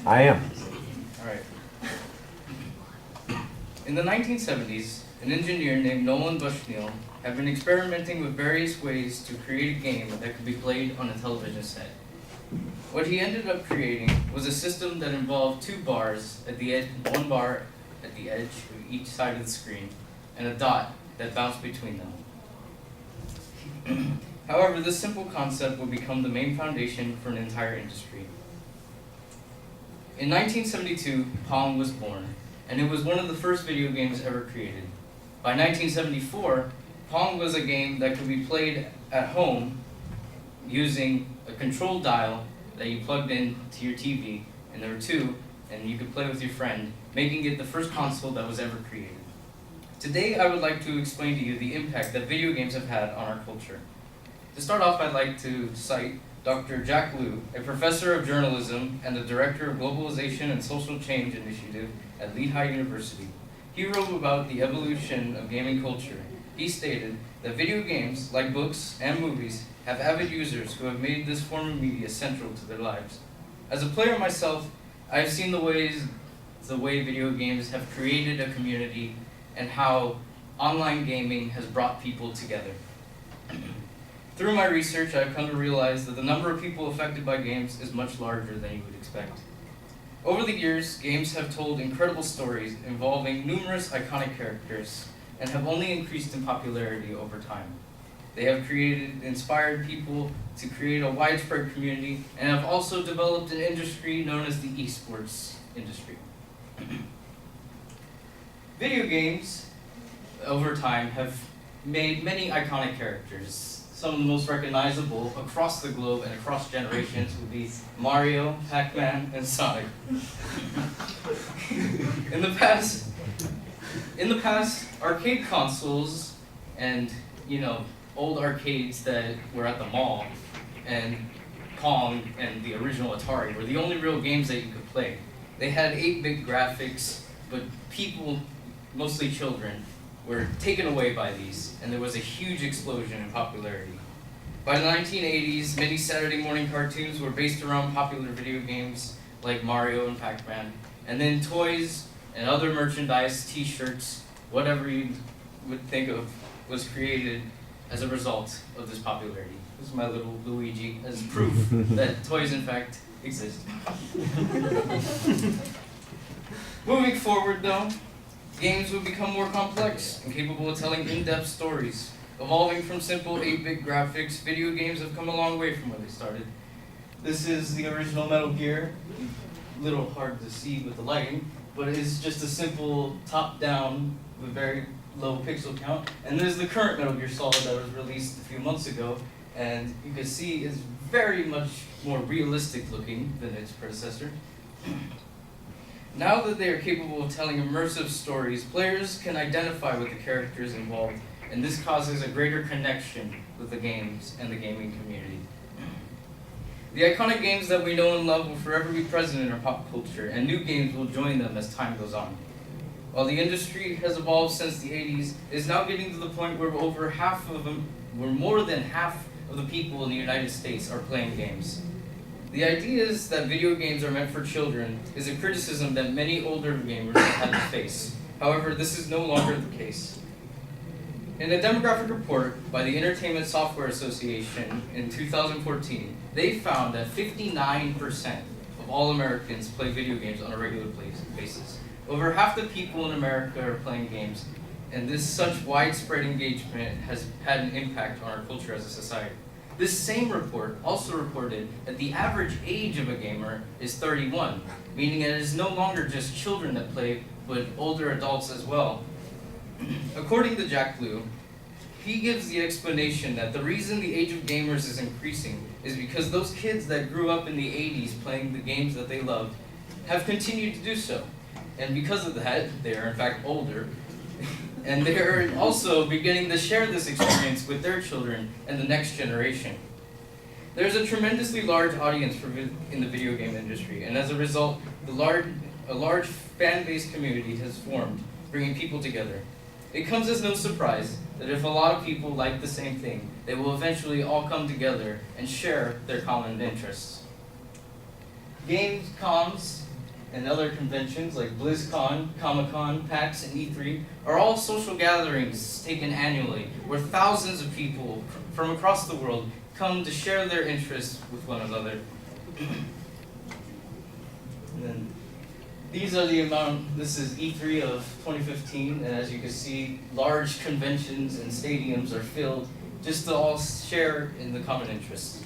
I am. All right. In the 1970s, an engineer named Nolan Bushnell had been experimenting with various ways to create a game that could be played on a television set. What he ended up creating was a system that involved two bars at the edge, one bar at the edge of each side of the screen, and a dot that bounced between them. However, this simple concept would become the main foundation for an entire industry. In 1972, Pong was born, and it was one of the first video games ever created. By 1974, Pong was a game that could be played at home using a control dial that you plugged in to your TV, and there were two, and you could play with your friend, making it the first console that was ever created. Today, I would like to explain to you the impact that video games have had on our culture. To start off, I'd like to cite Dr. Jack Liu, a professor of journalism and the director of Globalization and Social Change Initiative at Lehigh University. He wrote about the evolution of gaming culture. He stated that video games, like books and movies, have avid users who have made this form of media central to their lives. As a player myself, I have seen the way video games have created a community and how online gaming has brought people together. Through my research, I've come to realize that the number of people affected by games is much larger than you would expect. Over the years, games have told incredible stories involving numerous iconic characters and have only increased in popularity over time. They have inspired people to create a widespread community and have also developed an industry known as the esports industry. Video games, over time, have made many iconic characters. Some of the most recognizable across the globe and across generations would be Mario, Pac-Man, and Sonic. In the past, arcade consoles and, old arcades that were at the mall and Pong and the original Atari were the only real games that you could play. They had 8-bit graphics, but people, mostly children, were taken away by these, and there was a huge explosion in popularity. By the 1980s, many Saturday morning cartoons were based around popular video games like Mario and Pac-Man, and then toys and other merchandise, t-shirts, whatever you would think of, was created as a result of this popularity. This is my little Luigi as proof that toys in fact exist. Moving forward though, games would become more complex and capable of telling in-depth stories. Evolving from simple 8-bit graphics, video games have come a long way from where they started. This is the original Metal Gear. A little hard to see with the lighting, but it's just a simple top-down with very low pixel count. And there's the current Metal Gear Solid that was released a few months ago, and you can see it's very much more realistic looking than its predecessor. Now that they are capable of telling immersive stories, players can identify with the characters involved, and this causes a greater connection with the games and the gaming community. The iconic games that we know and love will forever be present in our pop culture, and new games will join them as time goes on. While the industry has evolved since the 80s, it is now getting to the point where more than half of the people in the United States are playing games. The idea is that video games are meant for children is a criticism that many older gamers have had to face. However, this is no longer the case. In a demographic report by the Entertainment Software Association in 2014, they found that 59% of all Americans play video games on a regular basis. Over half the people in America are playing games, and this such widespread engagement has had an impact on our culture as a society. This same report also reported that the average age of a gamer is 31, meaning that it is no longer just children that play, but older adults as well. According to Jack Liu, he gives the explanation that the reason the age of gamers is increasing is because those kids that grew up in the 80s playing the games that they loved have continued to do so. And because of that, they are in fact older, and they are also beginning to share this experience with their children and the next generation. There's a tremendously large audience in the video game industry, and as a result, a large fan-based community has formed, bringing people together. It comes as no surprise that if a lot of people like the same thing, they will eventually all come together and share their common interests. Gamescoms and other conventions like BlizzCon, Comic-Con, PAX, and E3 are all social gatherings taken annually where thousands of people from across the world come to share their interests with one another. And then these are the amount, this is E3 of 2015, and as you can see, large conventions and stadiums are filled just to all share in the common interests.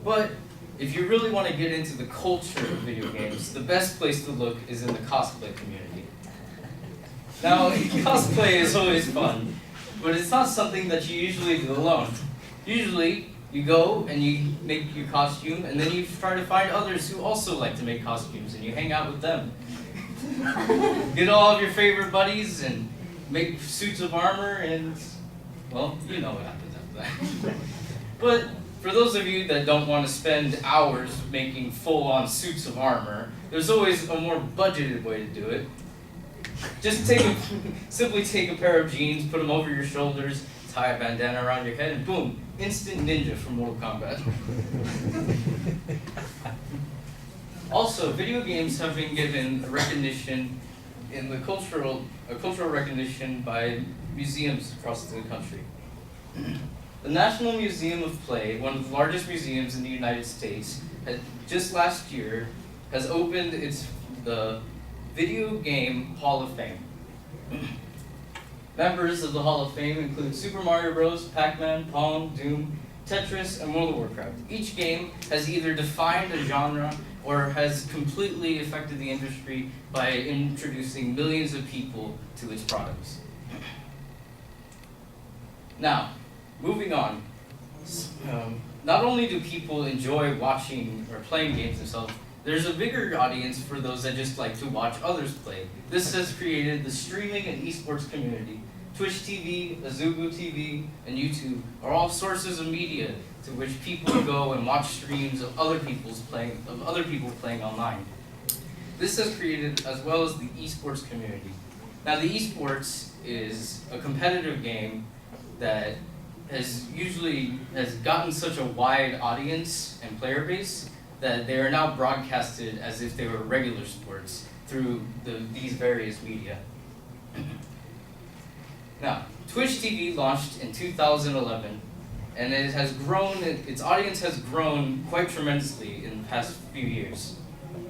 But if you really want to get into the culture of video games, the best place to look is in the cosplay community. Now, cosplay is always fun, but it's not something that you usually do alone. Usually, you go and you make your costume, and then you try to find others who also like to make costumes, and you hang out with them. Get all of your favorite buddies and make suits of armor, and, well, you know what happens after that. But for those of you that don't want to spend hours making full-on suits of armor, there's always a more budgeted way to do it. Just simply take a pair of jeans, put them over your shoulders, tie a bandana around your head, and boom, instant ninja from Mortal Kombat. Also, video games have been given recognition in the cultural recognition by museums across the country. The National Museum of Play, one of the largest museums in the United States, just last year has opened the Video Game Hall of Fame. Members of the Hall of Fame include Super Mario Bros., Pac-Man, Pong, Doom, Tetris, and World of Warcraft. Each game has either defined a genre or has completely affected the industry by introducing millions of people to its products. Now, moving on. Not only do people enjoy watching or playing games themselves, there's a bigger audience for those that just like to watch others play. This has created the streaming and esports community. Twitch TV, Azubu TV, and YouTube are all sources of media to which people go and watch streams of other people playing online. This has created as well as the esports community. Now, the esports is a competitive game that has gotten such a wide audience and player base that they are now broadcasted as if they were regular sports through these various media. Now, Twitch TV launched in 2011, and its audience has grown quite tremendously in the past few years.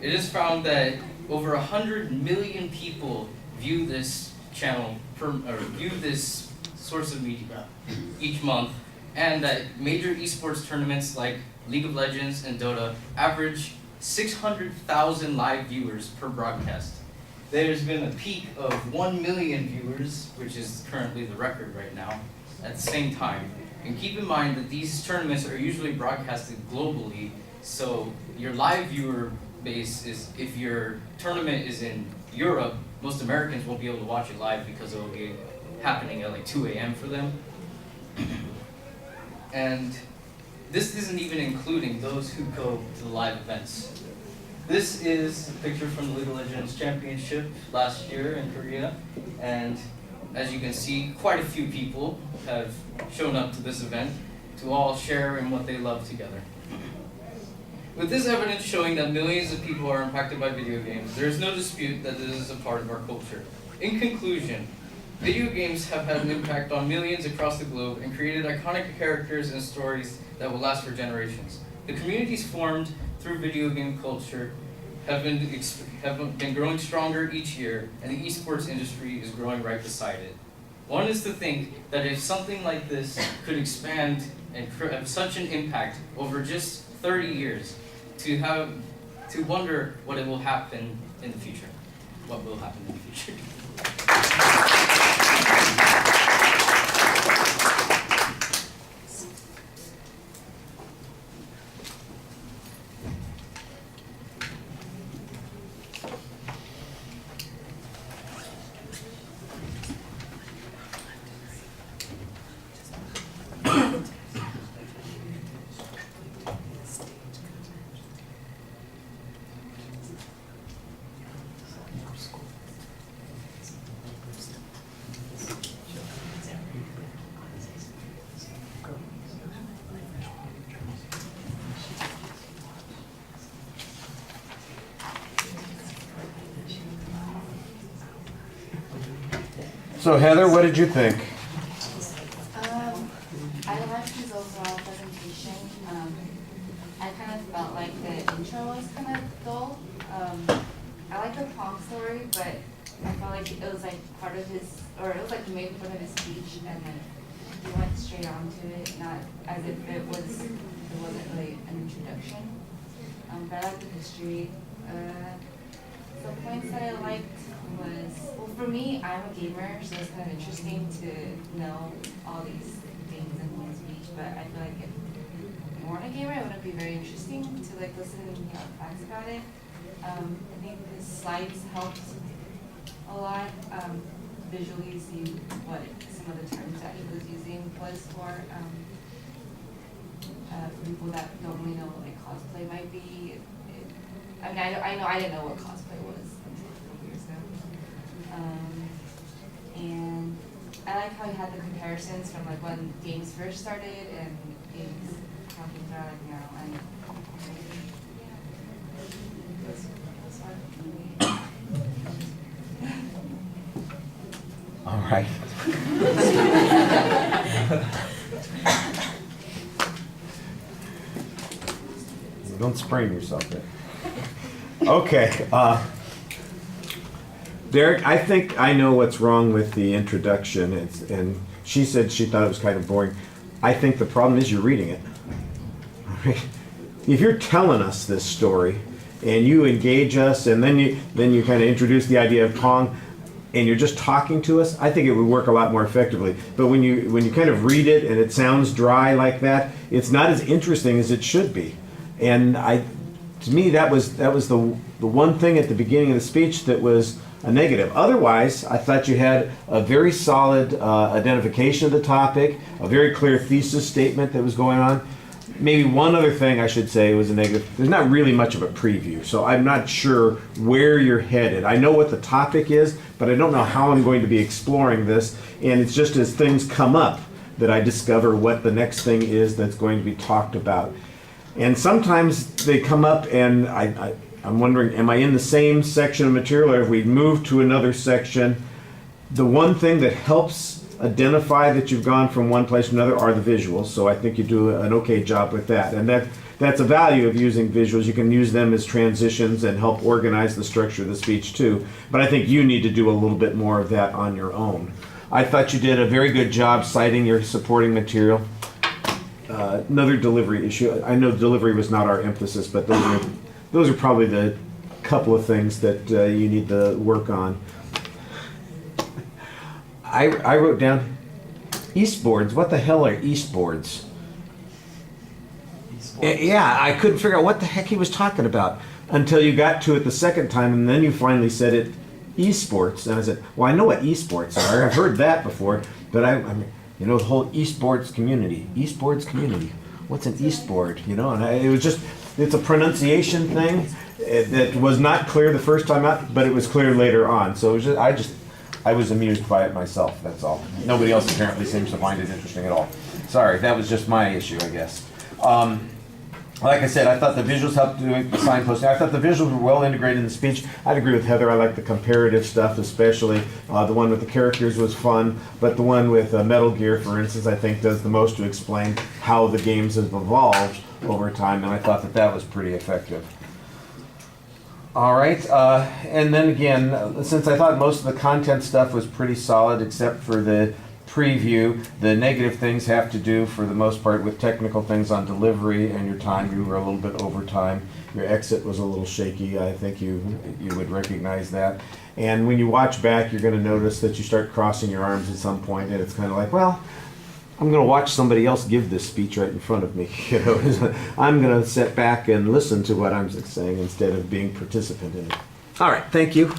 It is found that over 100 million people view this channel, view this source of media each month, and that major esports tournaments like League of Legends and Dota average 600,000 live viewers per broadcast. There's been a peak of 1 million viewers, which is currently the record right now, at the same time. And keep in mind that these tournaments are usually broadcasted globally, so your live viewer base is, if your tournament is in Europe, most Americans won't be able to watch it live because it will be happening at like 2 a.m. for them. And this isn't even including those who go to the live events. This is a picture from the League of Legends Championship last year in Korea, and as you can see, quite a few people have shown up to this event to all share in what they love together. With this evidence showing that millions of people are impacted by video games, there is no dispute that this is a part of our culture. In conclusion, video games have had an impact on millions across the globe and created iconic characters and stories that will last for generations. The communities formed through video game culture have been growing stronger each year, and the esports industry is growing right beside it. One is to think that if something like this could expand and have such an impact over just 30 years, to wonder what it will happen in the future. What will happen in the future? So Heather, what did you think? I liked his overall presentation. I kind of felt like the intro was kind of dull. I like the Pong story, but I felt like it was like part of his, or it was like the main part of his speech, and then he went straight on to it, not as if it wasn't really an introduction. But I liked the history. Some points that I liked was, well, for me, I'm a gamer, so it's kind of interesting to know all these things in one speech. But I feel like if you weren't a gamer, it would be very interesting to like listen and hear facts about it. I think the slides helped a lot. Visually see what some of the terms that he was using was for people that don't really know what like cosplay might be. I mean, I didn't know what cosplay was until a couple years ago. And I like how he had the comparisons from like when games first started and games how things are like now. And yeah, it was fun for me. All right. Don't sprain yourself there. Okay. Derrick, I think I know what's wrong with the introduction. And she said she thought it was kind of boring. I think the problem is you're reading it. If you're telling us this story and you engage us and then you kind of introduce the idea of Pong, and you're just talking to us, I think it would work a lot more effectively. But when you kind of read it and it sounds dry like that, it's not as interesting as it should be. And to me, that was the one thing at the beginning of the speech that was a negative. Otherwise, I thought you had a very solid identification of the topic, a very clear thesis statement that was going on. Maybe one other thing I should say was a negative. There's not really much of a preview, so I'm not sure where you're headed. I know what the topic is, but I don't know how I'm going to be exploring this. And it's just as things come up that I discover what the next thing is that's going to be talked about. And sometimes they come up and I'm wondering, am I in the same section of material or have we moved to another section? The one thing that helps identify that you've gone from one place to another are the visuals, so I think you do an okay job with that. And that's a value of using visuals. You can use them as transitions and help organize the structure of the speech too. But I think you need to do a little bit more of that on your own. I thought you did a very good job citing your supporting material. Another delivery issue. I know delivery was not our emphasis, but those are probably the couple of things that you need to work on. I wrote down Eastboards. What the hell are Eastboards? Yeah, I couldn't figure out what the heck he was talking about until you got to it the second time, and then you finally said it, esports. And I said, well, I know what esports are. I've heard that before, but I mean, you know, the whole esports community. What's an eastboard? You know, and it was just, it's a pronunciation thing that was not clear the first time out, but it was clear later on. So it was just, I was amused by it myself, that's all. Nobody else apparently seems to find it interesting at all. Sorry, that was just my issue, I guess. Like I said, I thought the visuals helped do the signposting. I thought the visuals were well integrated in the speech. I'd agree with Heather. I like the comparative stuff especially. The one with the characters was fun, but the one with Metal Gear, for instance, I think does the most to explain how the games have evolved over time, and I thought that was pretty effective. All right, and then again, since I thought most of the content stuff was pretty solid except for the preview, the negative things have to do for the most part with technical things on delivery and your time. You were a little bit over time. Your exit was a little shaky. I think you would recognize that. And when you watch back, you're going to notice that you start crossing your arms at some point, and it's kind of like, well, I'm going to watch somebody else give this speech right in front of me. You know, I'm going to sit back and listen to what I'm saying instead of being participant in it. All right, thank you.